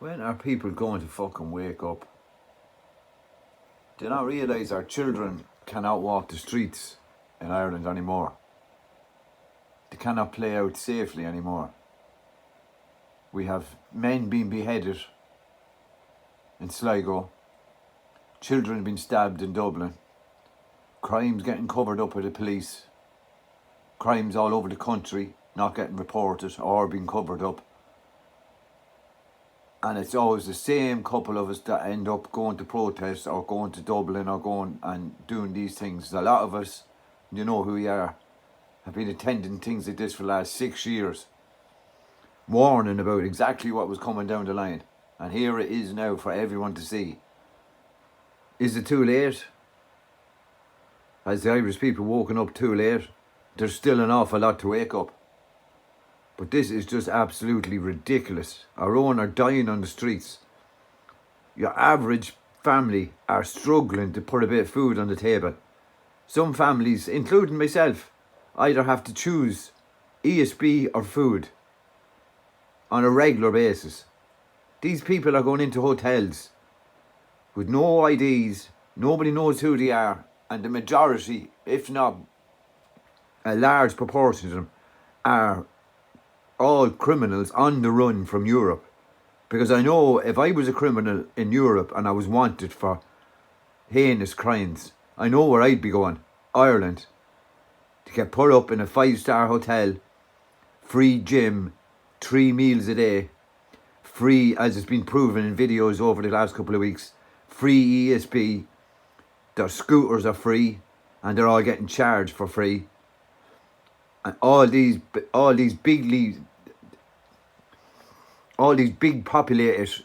When are people going to fucking wake up? Do you not realise our children cannot walk the streets in Ireland anymore? They cannot play out safely anymore. We have men being beheaded in Sligo, children being stabbed in Dublin, crimes getting covered up by the police, crimes all over the country not getting reported or being covered up. And it's always the same couple of us that end up going to protest or going to Dublin or going and doing these things. A lot of us, you know who we are, have been attending things like this for the last 6 years, warning about exactly what was coming down the line. And here it is now for everyone to see. Is it too late? Has the Irish people woken up too late? There's still an awful lot to wake up. But this is just absolutely ridiculous. Our own are dying on the streets. Your average family are struggling to put a bit of food on the table. Some families, including myself, either have to choose ESB or food on a regular basis. These people are going into hotels with no IDs, nobody knows who they are, and the majority, if not a large proportion of them, are all criminals on the run from Europe. Because I know if I was a criminal in Europe and I was wanted for heinous crimes, I know where I'd be going. Ireland. To get put up in a 5-star hotel, free gym, 3 meals a day, free, as it's been proven in videos over the last couple of weeks, free ESB, their scooters are free and they're all getting charged for free. And all these big populated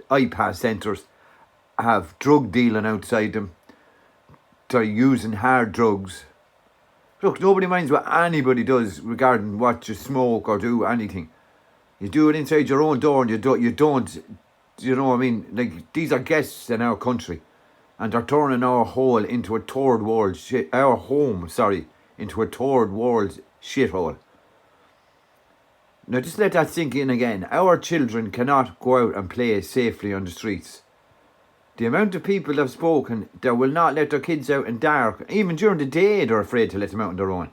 iPass centres have drug dealing outside them. They're using hard drugs. Look, nobody minds what anybody does regarding what you smoke or do anything. You do it inside your own door and you don't, you know what I mean? Like, these are guests in our country and they're turning our hole into a third world shit, our home, into a third world shithole. Now just let that sink in again. Our children cannot go out and play safely on the streets. The amount of people that have spoken that will not let their kids out in dark, even during the day they're afraid to let them out on their own.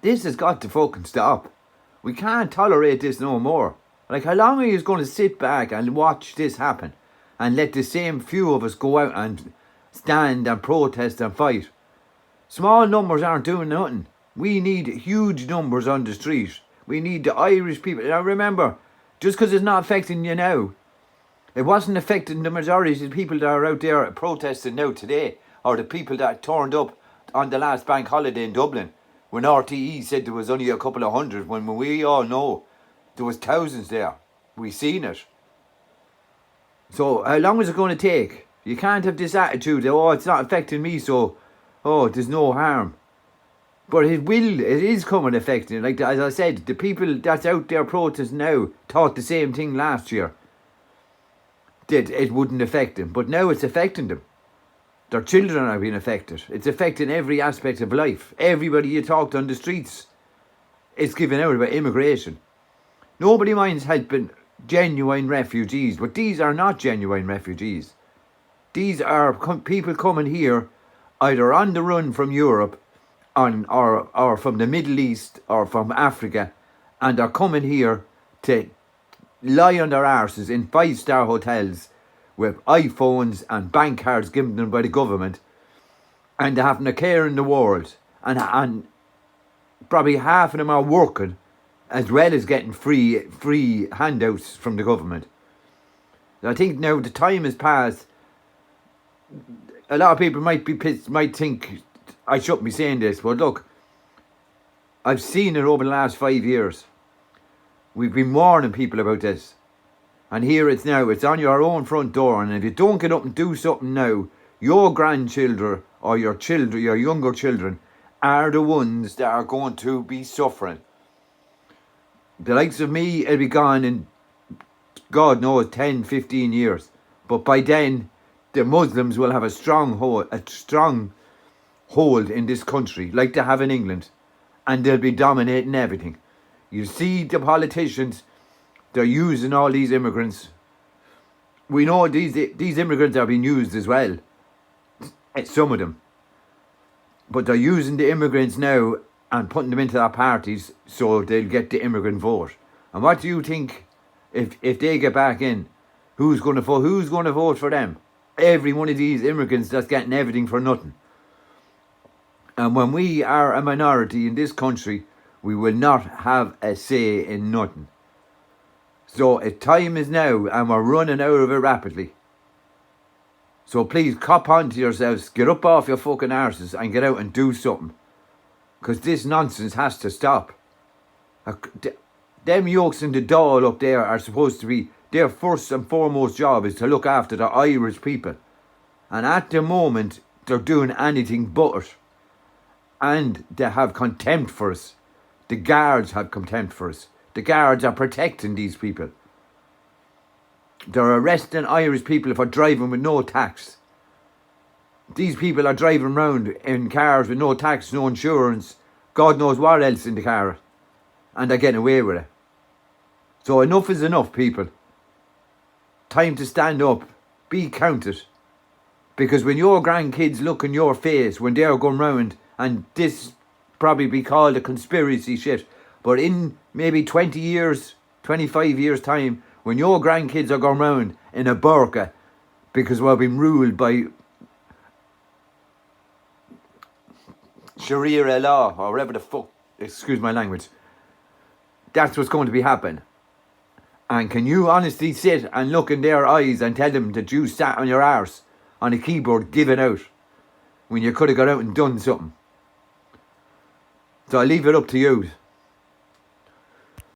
This has got to fucking stop. We can't tolerate this no more. Like, how long are you going to sit back and watch this happen and let the same few of us go out and stand and protest and fight? Small numbers aren't doing nothing. We need huge numbers on the street. We need the Irish people. Now remember, just because it's not affecting you now, it wasn't affecting the majority of the people that are out there protesting now today, or the people that turned up on the last bank holiday in Dublin when RTE said there was only a couple of hundred, when we all know there was thousands there. We seen it. So how long is it going to take? You can't have this attitude, oh, it's not affecting me, so, oh, there's no harm. But it is coming affecting. Like, as I said, the people that's out there protesting now thought the same thing last year, that it wouldn't affect them. But now it's affecting them. Their children are being affected. It's affecting every aspect of life. Everybody you talk to on the streets is giving out about immigration. Nobody minds helping genuine refugees, but these are not genuine refugees. These are people coming here either on the run from Europe or from the Middle East or from Africa, and are coming here to lie on their arses in 5-star hotels with iPhones and bank cards given them by the government, and they haven't a care in the world, and probably half of them are working as well as getting free handouts from the government. I think now the time has passed. A lot of people might be pissed, might think I shouldn't be saying this, but look, I've seen it over the last 5 years. We've been warning people about this. And here it's now, it's on your own front door, and if you don't get up and do something now, your grandchildren or your children, your younger children, are the ones that are going to be suffering. The likes of me, it'll be gone in, God knows, 10, 15 years. But by then, the Muslims will have a strong hold in this country, like they have in England, and they'll be dominating everything. You see the politicians they're using all these immigrants. We know these immigrants are being used as well. Some of them. But they're using the immigrants now and putting them into their parties so they'll get the immigrant vote. And what do you think, if they get back in, who's going to vote? Who's going to vote for them? Every one of these immigrants that's getting everything for nothing. And when we are a minority in this country, we will not have a say in nothing. So time is now, and we're running out of it rapidly. So please cop on to yourselves, get up off your fucking arses and get out and do something. Because this nonsense has to stop. Them yokes in the Dáil up there are supposed to be, their first and foremost job is to look after the Irish people. And at the moment, they're doing anything but it. And they have contempt for us. The guards have contempt for us. The guards are protecting these people. They're arresting Irish people for driving with no tax. These people are driving around in cars with no tax, no insurance, God knows what else in the car, and they're getting away with it. So enough is enough, people. Time to stand up. Be counted. Because when your grandkids look in your face when they're going round, and this probably be called a conspiracy shit, but in maybe 20 years, 25 years time, when your grandkids are going round in a burqa because we're being ruled by Sharia law or whatever the fuck, excuse my language, that's what's going to be happening. And can you honestly sit and look in their eyes and tell them that you sat on your arse on a keyboard giving out when you could have got out and done something? So I leave it up to you.